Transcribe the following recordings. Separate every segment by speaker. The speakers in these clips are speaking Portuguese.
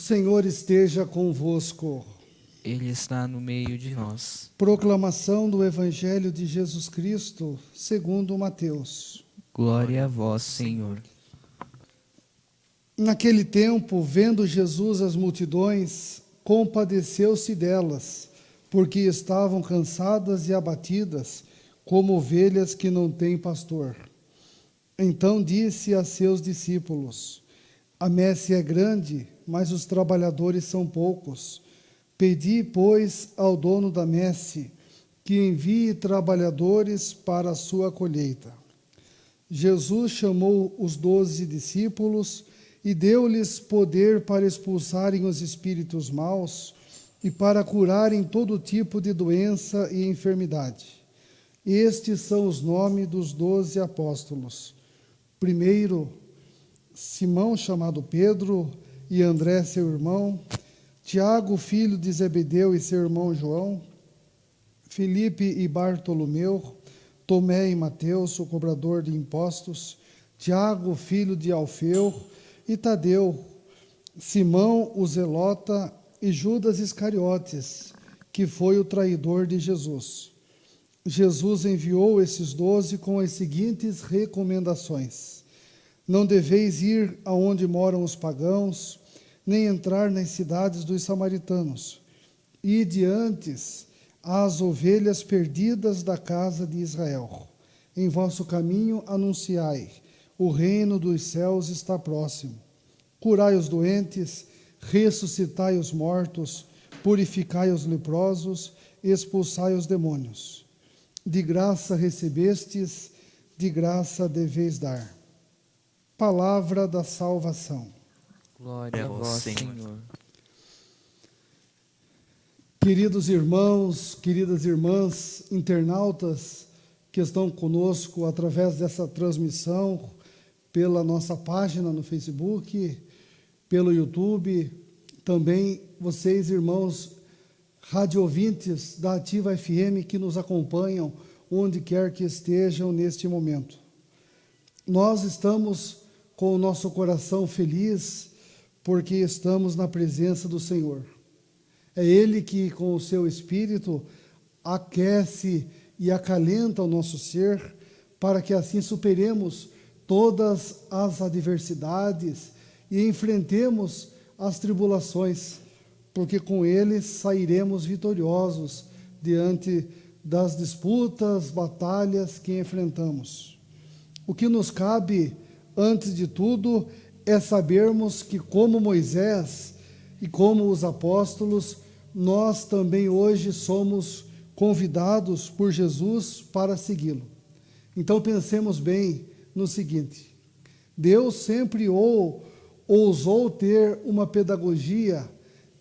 Speaker 1: Senhor esteja convosco.
Speaker 2: Ele está no meio de nós.
Speaker 1: Proclamação do Evangelho de Jesus Cristo, segundo Mateus.
Speaker 2: Glória a vós, Senhor.
Speaker 1: Naquele tempo, vendo Jesus as multidões, compadeceu-se delas, porque estavam cansadas e abatidas, como ovelhas que não têm pastor. Então disse a seus discípulos: A messe é grande, mas os trabalhadores são poucos. Pedi, pois, ao dono da messe que envie trabalhadores para a sua colheita. Jesus chamou os 12 discípulos e deu-lhes poder para expulsarem os espíritos maus e para curarem todo tipo de doença e enfermidade. Estes são os nomes dos 12 apóstolos. Primeiro, Simão, chamado Pedro, e André, seu irmão, Tiago, filho de Zebedeu, e seu irmão João, Filipe e Bartolomeu, Tomé e Mateus, o cobrador de impostos, Tiago, filho de Alfeu, e Tadeu, Simão, o zelota, e Judas Iscariotes, que foi o traidor de Jesus. Jesus enviou esses 12 com as seguintes recomendações: Não deveis ir aonde moram os pagãos, nem entrar nas cidades dos samaritanos. Ide antes às ovelhas perdidas da casa de Israel. Em vosso caminho anunciai: o reino dos céus está próximo. Curai os doentes, ressuscitai os mortos, purificai os leprosos, expulsai os demônios. De graça recebestes, de graça deveis dar. Palavra da salvação.
Speaker 2: Glória a vós, Senhor.
Speaker 1: Queridos irmãos, queridas irmãs, internautas que estão conosco através dessa transmissão, pela nossa página no Facebook, pelo YouTube, também vocês, irmãos radioouvintes da Ativa FM que nos acompanham onde quer que estejam neste momento. Nós estamos com o nosso coração feliz porque estamos na presença do Senhor. É Ele que, com o seu Espírito, aquece e acalenta o nosso ser, para que assim superemos todas as adversidades e enfrentemos as tribulações, porque com Ele sairemos vitoriosos diante das disputas, batalhas que enfrentamos. O que nos cabe, antes de tudo, é sabermos que, como Moisés e como os apóstolos, nós também hoje somos convidados por Jesus para segui-lo. Então pensemos bem no seguinte: Deus sempre ousou ter uma pedagogia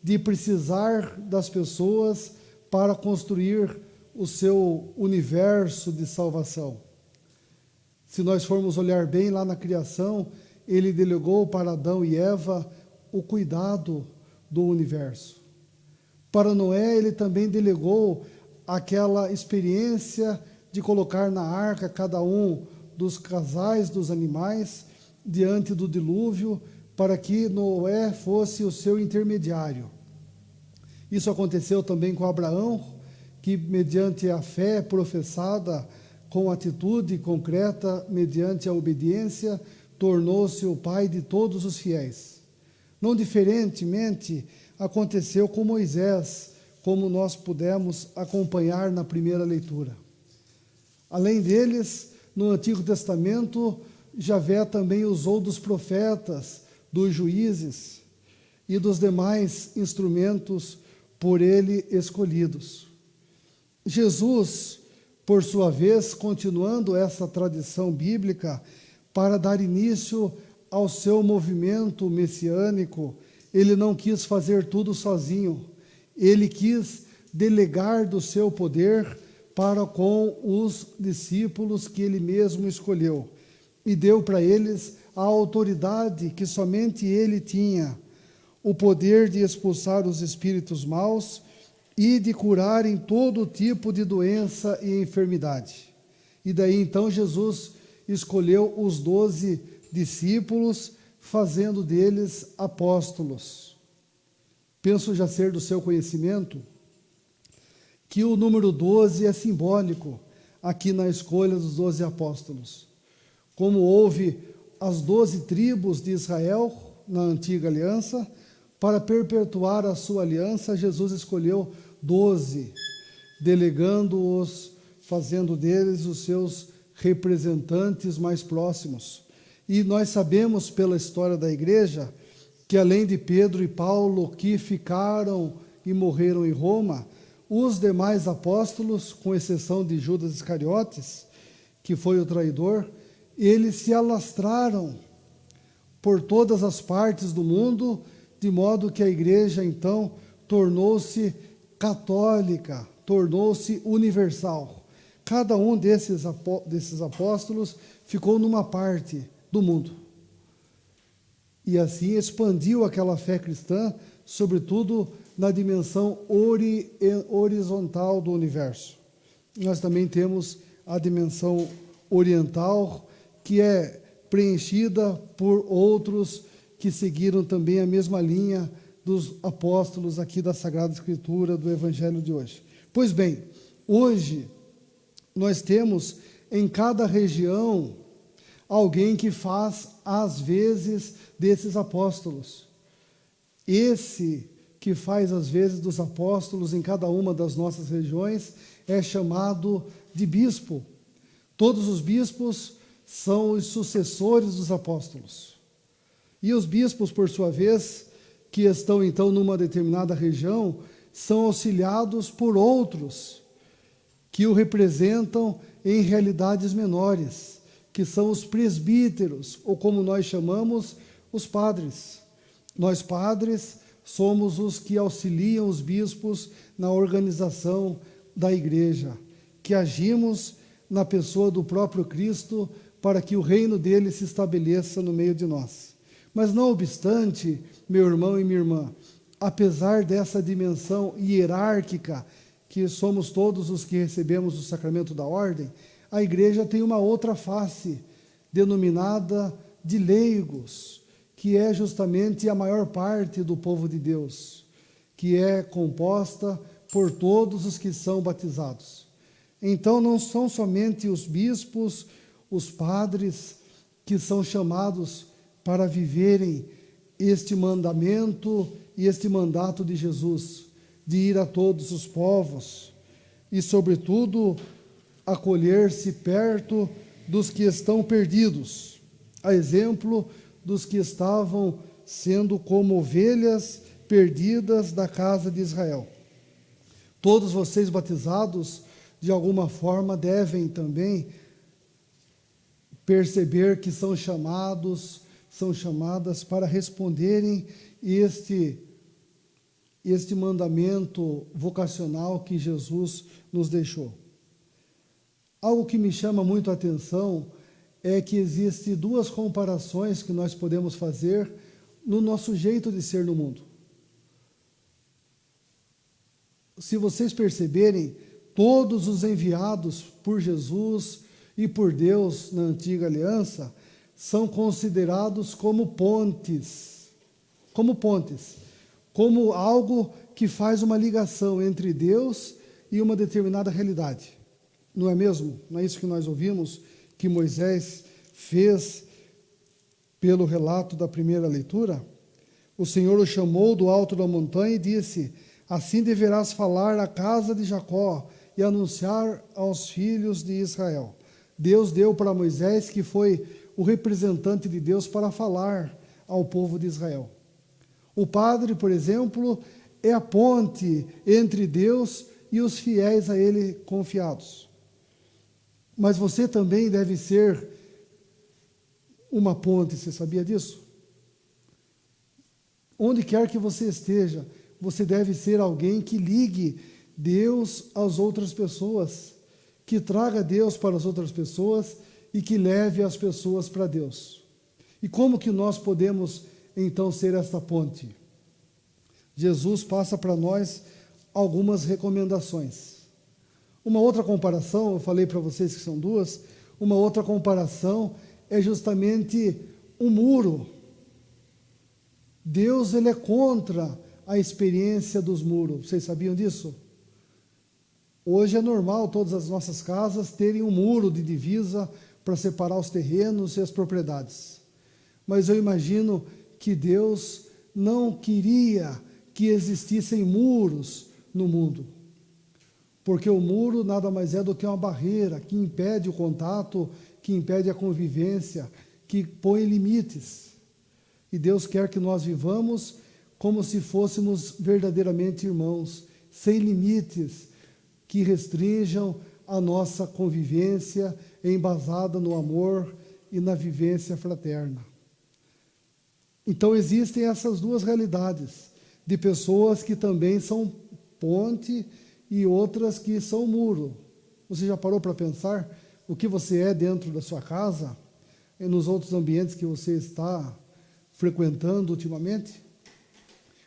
Speaker 1: de precisar das pessoas para construir o seu universo de salvação. Se nós formos olhar bem lá na criação, Ele delegou para Adão e Eva o cuidado do universo. Para Noé, Ele também delegou aquela experiência de colocar na arca cada um dos casais dos animais diante do dilúvio, para que Noé fosse o seu intermediário. Isso aconteceu também com Abraão, que mediante a fé professada, com atitude concreta, mediante a obediência, tornou-se o pai de todos os fiéis. Não diferentemente aconteceu com Moisés, como nós pudemos acompanhar na primeira leitura. Além deles, no Antigo Testamento, Javé também usou dos profetas, dos juízes e dos demais instrumentos por ele escolhidos. Jesus, por sua vez, continuando essa tradição bíblica, para dar início ao seu movimento messiânico, ele não quis fazer tudo sozinho. Ele quis delegar do seu poder para com os discípulos que ele mesmo escolheu, e deu para eles a autoridade que somente ele tinha, o poder de expulsar os espíritos maus e de curarem todo tipo de doença e enfermidade. E daí então Jesus escolheu os 12 discípulos, fazendo deles apóstolos. penso já ser do seu conhecimento, que o número 12 é simbólico aqui na escolha dos 12 apóstolos. Como houve as 12 tribos de Israel na antiga aliança, para perpetuar a sua aliança, Jesus escolheu 12, delegando-os, fazendo deles os seus representantes mais próximos. E nós sabemos pela história da igreja que além de Pedro e Paulo, que ficaram e morreram em Roma, os demais apóstolos, com exceção de Judas Iscariotes, que foi o traidor, eles se alastraram por todas as partes do mundo, de modo que a igreja, então, tornou-se católica, tornou-se universal. Cada um desses apóstolos ficou numa parte do mundo. E assim expandiu aquela fé cristã, sobretudo na dimensão horizontal do universo. Nós também temos a dimensão oriental, que é preenchida por outros que seguiram também a mesma linha dos apóstolos aqui da Sagrada Escritura, do Evangelho de hoje. Pois bem, hoje nós temos em cada região alguém que faz as vezes desses apóstolos. Esse que faz as vezes dos apóstolos em cada uma das nossas regiões é chamado de bispo. Todos os bispos são os sucessores dos apóstolos. E os bispos, por sua vez, que estão então numa determinada região, são auxiliados por outros que o representam em realidades menores, que são os presbíteros, ou como nós chamamos, os padres. Nós, padres, somos os que auxiliam os bispos na organização da igreja, que agimos na pessoa do próprio Cristo para que o reino dele se estabeleça no meio de nós. Mas não obstante, meu irmão e minha irmã, apesar dessa dimensão hierárquica, que somos todos os que recebemos o sacramento da ordem, a igreja tem uma outra face, denominada de leigos, que é justamente a maior parte do povo de Deus, que é composta por todos os que são batizados. Então não são somente os bispos, os padres, que são chamados para viverem este mandamento e este mandato de Jesus, de ir a todos os povos e, sobretudo, acolher-se perto dos que estão perdidos, a exemplo dos que estavam sendo como ovelhas perdidas da casa de Israel. Todos vocês batizados, de alguma forma, devem também perceber que são chamadas para responderem este mandamento vocacional que Jesus nos deixou. Algo que me chama muito a atenção é que existem duas comparações que nós podemos fazer no nosso jeito de ser no mundo. Se vocês perceberem, todos os enviados por Jesus e por Deus na antiga aliança são considerados como pontes, como algo que faz uma ligação entre Deus e uma determinada realidade. Não é mesmo? Não é isso que nós ouvimos que Moisés fez pelo relato da primeira leitura? O Senhor o chamou do alto da montanha e disse: assim deverás falar à casa de Jacó e anunciar aos filhos de Israel. Deus deu para Moisés, que foi o representante de Deus, para falar ao povo de Israel. O padre, por exemplo, é a ponte entre Deus e os fiéis a ele confiados. Mas você também deve ser uma ponte, você sabia disso? Onde quer que você esteja, você deve ser alguém que ligue Deus às outras pessoas, que traga Deus para as outras pessoas e que leve as pessoas para Deus. E como que nós podemos, então, ser esta ponte? Jesus passa para nós algumas recomendações. Uma outra comparação, eu falei para vocês que são duas, uma outra comparação é justamente um muro. Deus, ele é contra a experiência dos muros. Vocês sabiam disso? Hoje é normal todas as nossas casas terem um muro de divisa para separar os terrenos e as propriedades. Mas eu imagino que Deus não queria que existissem muros no mundo. Porque o muro nada mais é do que uma barreira que impede o contato, que impede a convivência, que põe limites. E Deus quer que nós vivamos como se fôssemos verdadeiramente irmãos, sem limites que restringam a nossa convivência embasada no amor e na vivência fraterna. Então existem essas duas realidades, de pessoas que também são ponte e outras que são muro. Você já parou para pensar o que você é dentro da sua casa e nos outros ambientes que você está frequentando ultimamente?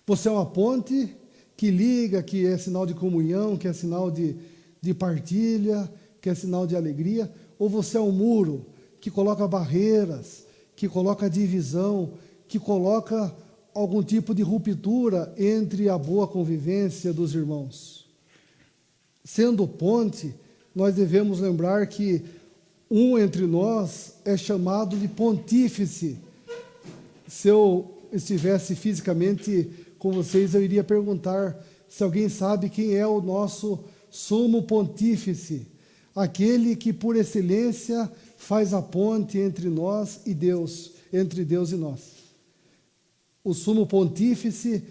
Speaker 1: Você é uma ponte que liga, que é sinal de comunhão, que é sinal de partilha, que é sinal de alegria? Ou você é um muro que coloca barreiras, que coloca divisão, que coloca algum tipo de ruptura entre a boa convivência dos irmãos? Sendo ponte, nós devemos lembrar que um entre nós é chamado de pontífice. Se eu estivesse fisicamente com vocês, eu iria perguntar se alguém sabe quem é o nosso sumo pontífice, aquele que por excelência faz a ponte entre nós e Deus, entre Deus e nós. O sumo pontífice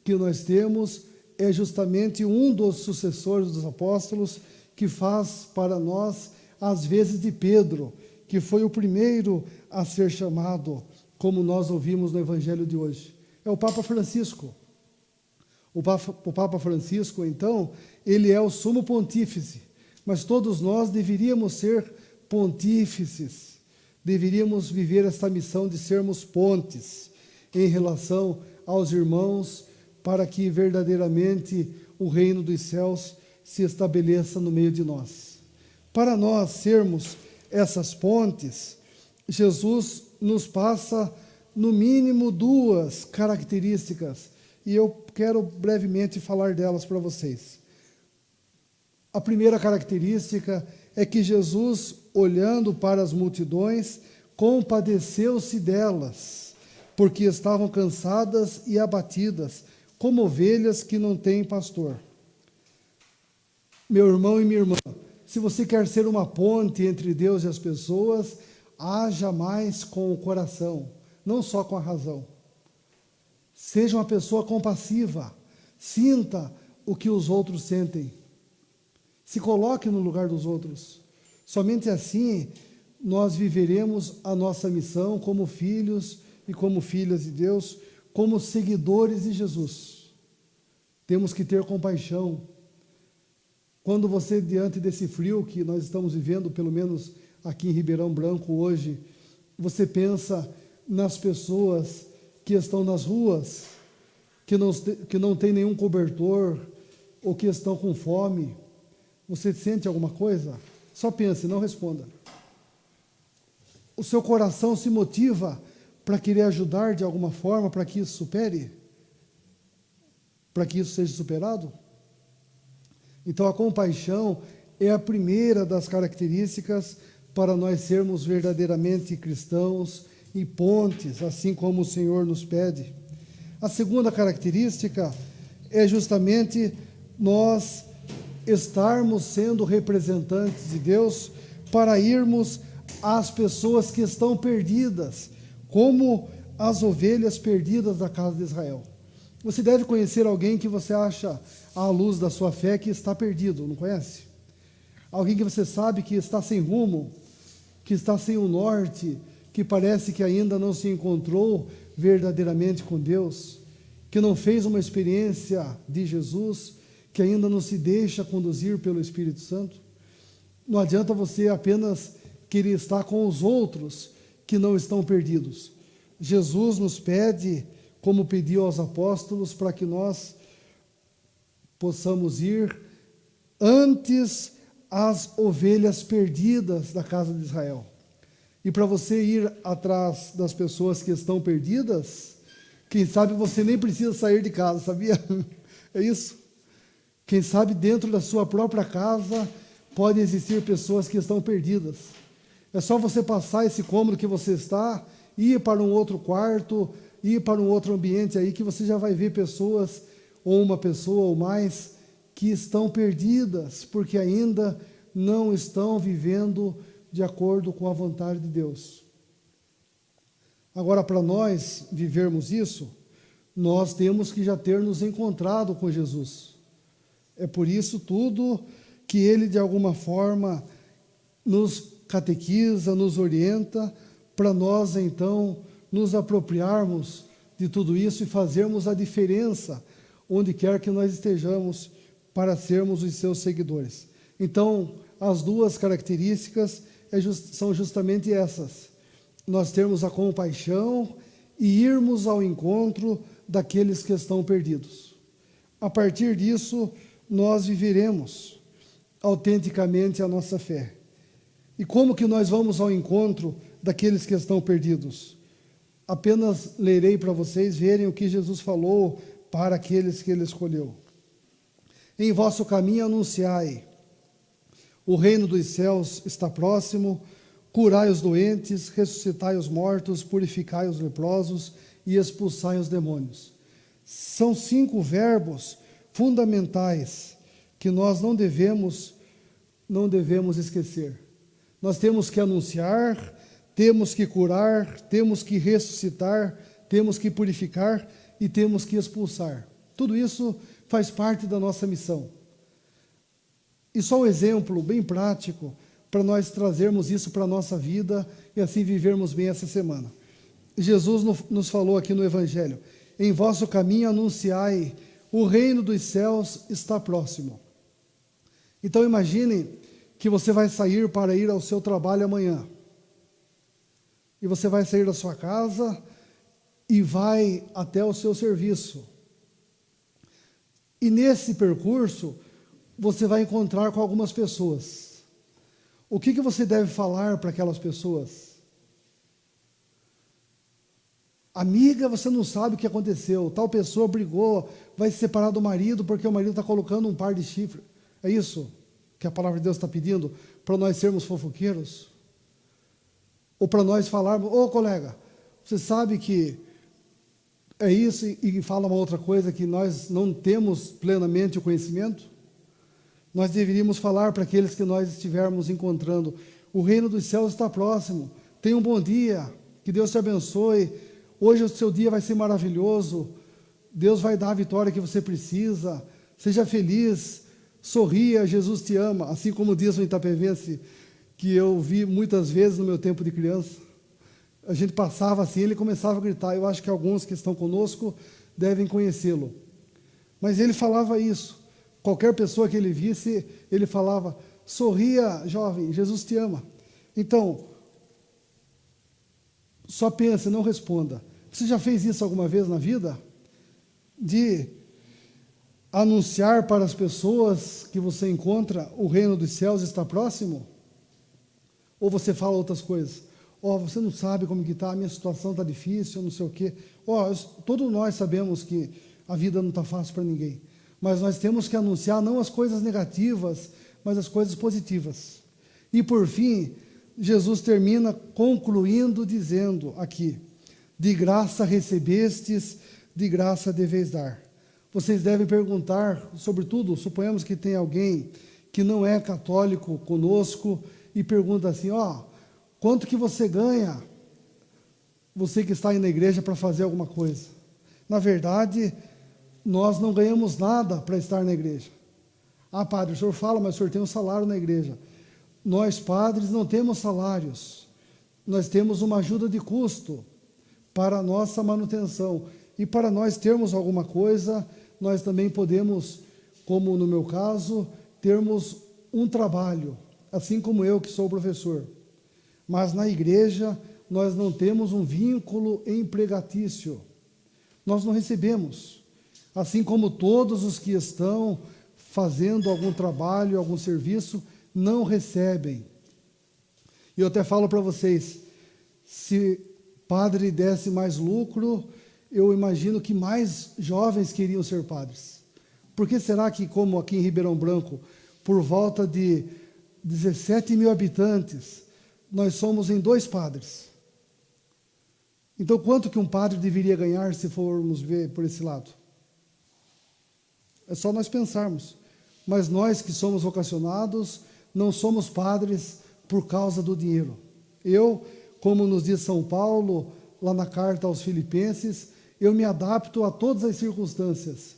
Speaker 1: que nós temos é justamente um dos sucessores dos apóstolos, que faz para nós as vezes de Pedro, que foi o primeiro a ser chamado, como nós ouvimos no Evangelho de hoje. É o Papa Francisco. O Papa Francisco, então, ele é o sumo pontífice, mas todos nós deveríamos ser pontífices, deveríamos viver esta missão de sermos pontes em relação aos irmãos, para que verdadeiramente o reino dos céus se estabeleça no meio de nós. Para nós sermos essas pontes, Jesus nos passa, no mínimo, duas características, e eu quero brevemente falar delas para vocês. A primeira característica é que Jesus, olhando para as multidões, compadeceu-se delas, porque estavam cansadas e abatidas, como ovelhas que não têm pastor. Meu irmão e minha irmã, se você quer ser uma ponte entre Deus e as pessoas, haja mais com o coração, não só com a razão. Seja uma pessoa compassiva, sinta o que os outros sentem. Se coloque no lugar dos outros. Somente assim nós viveremos a nossa missão como filhos e como filhas de Deus, como seguidores de Jesus. Temos que ter compaixão. Quando você, diante desse frio que nós estamos vivendo, pelo menos aqui em Ribeirão Branco hoje, você pensa nas pessoas que estão nas ruas, que não tem nenhum cobertor, ou que estão com fome, você sente alguma coisa? Só pense, não responda. O seu coração se motiva para querer ajudar de alguma forma, para que isso supere? Para que isso seja superado? Então a compaixão é a primeira das características para nós sermos verdadeiramente cristãos e pontes, assim como o Senhor nos pede. A segunda característica é justamente nós estarmos sendo representantes de Deus para irmos às pessoas que estão perdidas, como as ovelhas perdidas da casa de Israel. Você deve conhecer alguém que você acha, à luz da sua fé, que está perdido, não conhece? Alguém que você sabe que está sem rumo, que está sem o norte, que parece que ainda não se encontrou verdadeiramente com Deus, que não fez uma experiência de Jesus, que ainda não se deixa conduzir pelo Espírito Santo. Não adianta você apenas querer estar com os outros que não estão perdidos. Jesus nos pede, como pediu aos apóstolos, para que nós possamos ir antes às ovelhas perdidas da casa de Israel. E para você ir atrás das pessoas que estão perdidas, Quem sabe você nem precisa sair de casa, sabia? É isso. Quem sabe dentro da sua própria casa podem existir pessoas que estão perdidas. É só você passar esse cômodo que você está, ir para um outro quarto, ir para um outro ambiente aí, que você já vai ver pessoas, ou uma pessoa ou mais, que estão perdidas, porque ainda não estão vivendo de acordo com a vontade de Deus. Agora, para nós vivermos isso, nós temos que já ter nos encontrado com Jesus. É por isso tudo que Ele, de alguma forma, nos catequiza, nos orienta, para nós, então, nos apropriarmos de tudo isso e fazermos a diferença onde quer que nós estejamos, para sermos os seus seguidores. Então, as duas características são justamente essas: nós termos a compaixão e irmos ao encontro daqueles que estão perdidos. A partir disso, nós viveremos autenticamente a nossa fé. E como que nós vamos ao encontro daqueles que estão perdidos? Apenas lerei para vocês verem o que Jesus falou para aqueles que Ele escolheu. Em vosso caminho anunciai: o reino dos céus está próximo, curai os doentes, ressuscitai os mortos, purificai os leprosos e expulsai os demônios. São 5 verbos fundamentais que nós não devemos esquecer. Nós temos que anunciar, temos que curar, temos que ressuscitar, temos que purificar e temos que expulsar. Tudo isso faz parte da nossa missão. E só um exemplo bem prático para nós trazermos isso para a nossa vida e assim vivermos bem essa semana. Jesus nos falou aqui no Evangelho: em vosso caminho anunciai, o reino dos céus está próximo. Então imagine que você vai sair para ir ao seu trabalho amanhã. E você vai sair da sua casa e vai até o seu serviço. E nesse percurso, você vai encontrar com algumas pessoas. O que você deve falar para aquelas pessoas? Amiga, você não sabe o que aconteceu. Tal pessoa brigou, vai se separar do marido porque o marido está colocando um par de chifre. É isso que a palavra de Deus está pedindo para nós sermos fofoqueiros? Ou para nós falarmos: ô colega, você sabe que é isso, e fala uma outra coisa que nós não temos plenamente o conhecimento? Nós deveríamos falar para aqueles que nós estivermos encontrando: o reino dos céus está próximo, tenha um bom dia, que Deus te abençoe, hoje o seu dia vai ser maravilhoso, Deus vai dar a vitória que você precisa, seja feliz, sorria, Jesus te ama, assim como diz o itapevense, que eu vi muitas vezes no meu tempo de criança. A gente passava assim, ele começava a gritar. Eu acho que alguns que estão conosco devem conhecê-lo. Mas ele falava isso. Qualquer pessoa que ele visse, ele falava: sorria, jovem, Jesus te ama. Então, só pense, não responda. Você já fez isso alguma vez na vida? De anunciar para as pessoas que você encontra: o reino dos céus está próximo? Ou você fala outras coisas? Você não sabe como que está, a minha situação está difícil, não sei o quê. Todos nós sabemos que a vida não está fácil para ninguém. Mas nós temos que anunciar não as coisas negativas, mas as coisas positivas. E por fim, Jesus termina concluindo dizendo aqui: de graça recebestes, de graça deveis dar. Vocês devem perguntar, sobretudo, suponhamos que tem alguém que não é católico conosco e pergunta assim: quanto que você ganha, você que está aí na igreja, para fazer alguma coisa? Na verdade, nós não ganhamos nada para estar na igreja. Padre, o senhor fala, mas o senhor tem um salário na igreja. Nós, padres, não temos salários. Nós temos uma ajuda de custo para a nossa manutenção. E para nós termos alguma coisa, nós também podemos, como no meu caso, termos um trabalho, assim como eu que sou professor. Mas na igreja nós não temos um vínculo empregatício. Nós não recebemos. Assim como todos os que estão fazendo algum trabalho, algum serviço, não recebem. E eu até falo para vocês: se padre desse mais lucro, eu imagino que mais jovens queriam ser padres. Por que será que, como aqui em Ribeirão Branco, por volta de 17 mil habitantes, nós somos em 2 padres? Então, quanto que um padre deveria ganhar se formos ver por esse lado? É só nós pensarmos. Mas nós que somos vocacionados, não somos padres por causa do dinheiro. Eu, como nos diz São Paulo, lá na carta aos Filipenses, eu me adapto a todas as circunstâncias.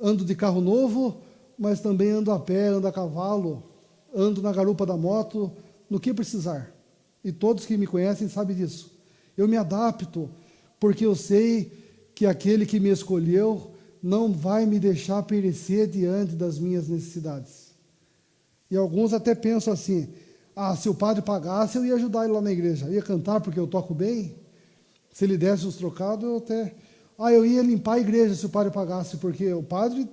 Speaker 1: Ando de carro novo, mas também ando a pé, ando a cavalo, ando na garupa da moto, no que precisar. E todos que me conhecem sabem disso. Eu me adapto, porque eu sei que aquele que me escolheu não vai me deixar perecer diante das minhas necessidades. E alguns até pensam assim, se o padre pagasse, eu ia ajudar ele lá na igreja, eu ia cantar porque eu toco bem, se ele desse os trocados, eu ia limpar a igreja se o padre pagasse, porque o padre,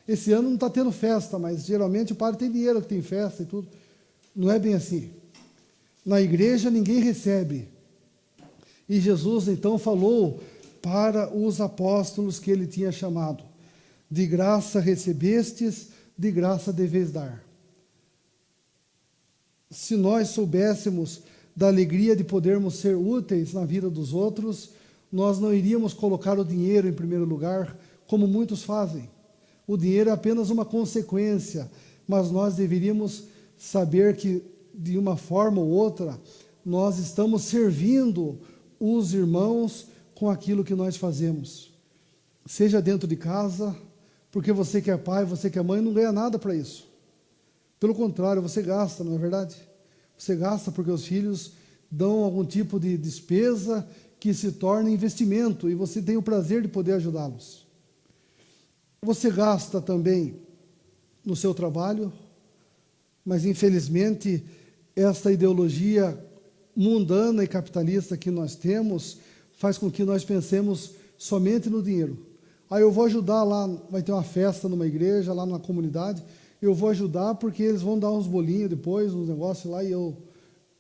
Speaker 1: esse ano não está tendo festa, mas geralmente o padre tem dinheiro que tem festa e tudo. Não é bem assim. Na igreja ninguém recebe. E Jesus então falou para os apóstolos que ele tinha chamado: de graça recebestes, de graça deveis dar. Se nós soubéssemos da alegria de podermos ser úteis na vida dos outros, nós não iríamos colocar o dinheiro em primeiro lugar, como muitos fazem. O dinheiro é apenas uma consequência, mas nós deveríamos saber que, de uma forma ou outra, nós estamos servindo os irmãos com aquilo que nós fazemos. Seja dentro de casa, porque você que é pai, você que é mãe, não ganha nada para isso. Pelo contrário, você gasta, não é verdade? Você gasta porque os filhos dão algum tipo de despesa que se torna investimento, e você tem o prazer de poder ajudá-los. Você gasta também no seu trabalho, mas infelizmente esta ideologia mundana e capitalista que nós temos faz com que nós pensemos somente no dinheiro. Eu vou ajudar lá, vai ter uma festa numa igreja, lá na comunidade, eu vou ajudar porque eles vão dar uns bolinhos depois, uns negócios lá, e eu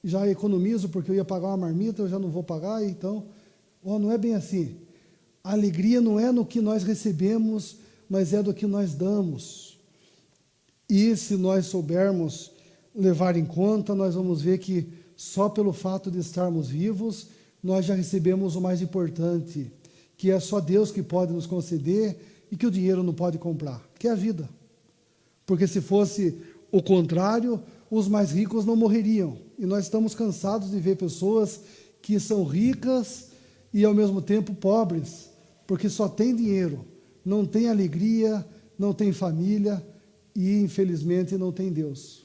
Speaker 1: já economizo porque eu ia pagar uma marmita, eu já não vou pagar, então, não é bem assim. A alegria não é no que nós recebemos, mas é do que nós damos. E se nós soubermos levar em conta, nós vamos ver que só pelo fato de estarmos vivos, nós já recebemos o mais importante, que é só Deus que pode nos conceder e que o dinheiro não pode comprar, que é a vida. Porque se fosse o contrário, os mais ricos não morreriam. E nós estamos cansados de ver pessoas que são ricas e ao mesmo tempo pobres, porque só tem dinheiro, não tem alegria, não tem família e infelizmente não tem Deus.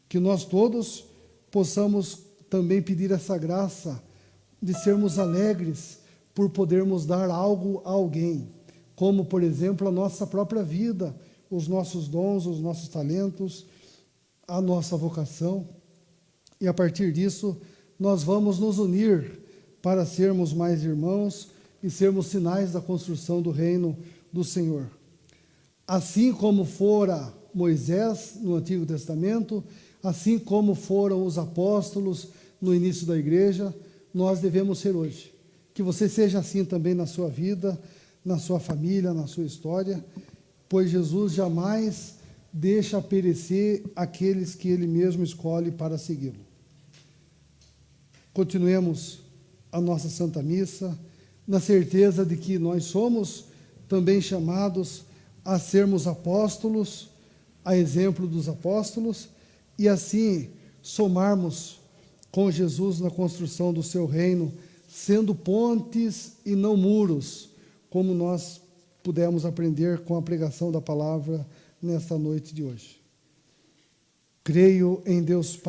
Speaker 1: Que nós todos possamos também pedir essa graça de sermos alegres por podermos dar algo a alguém, como, por exemplo, a nossa própria vida, os nossos dons, os nossos talentos, a nossa vocação. E a partir disso, nós vamos nos unir para sermos mais irmãos e sermos sinais da construção do reino do Senhor. Assim como fora Moisés no Antigo Testamento, assim como foram os apóstolos no início da igreja, nós devemos ser hoje. Que você seja assim também na sua vida, na sua família, na sua história, pois Jesus jamais deixa perecer aqueles que Ele mesmo escolhe para segui-lo. Continuemos a nossa Santa Missa, na certeza de que nós somos também chamados a sermos apóstolos, a exemplo dos apóstolos, e assim somarmos com Jesus na construção do seu reino, sendo pontes e não muros, como nós pudemos aprender com a pregação da palavra nesta noite de hoje. Creio em Deus Pai.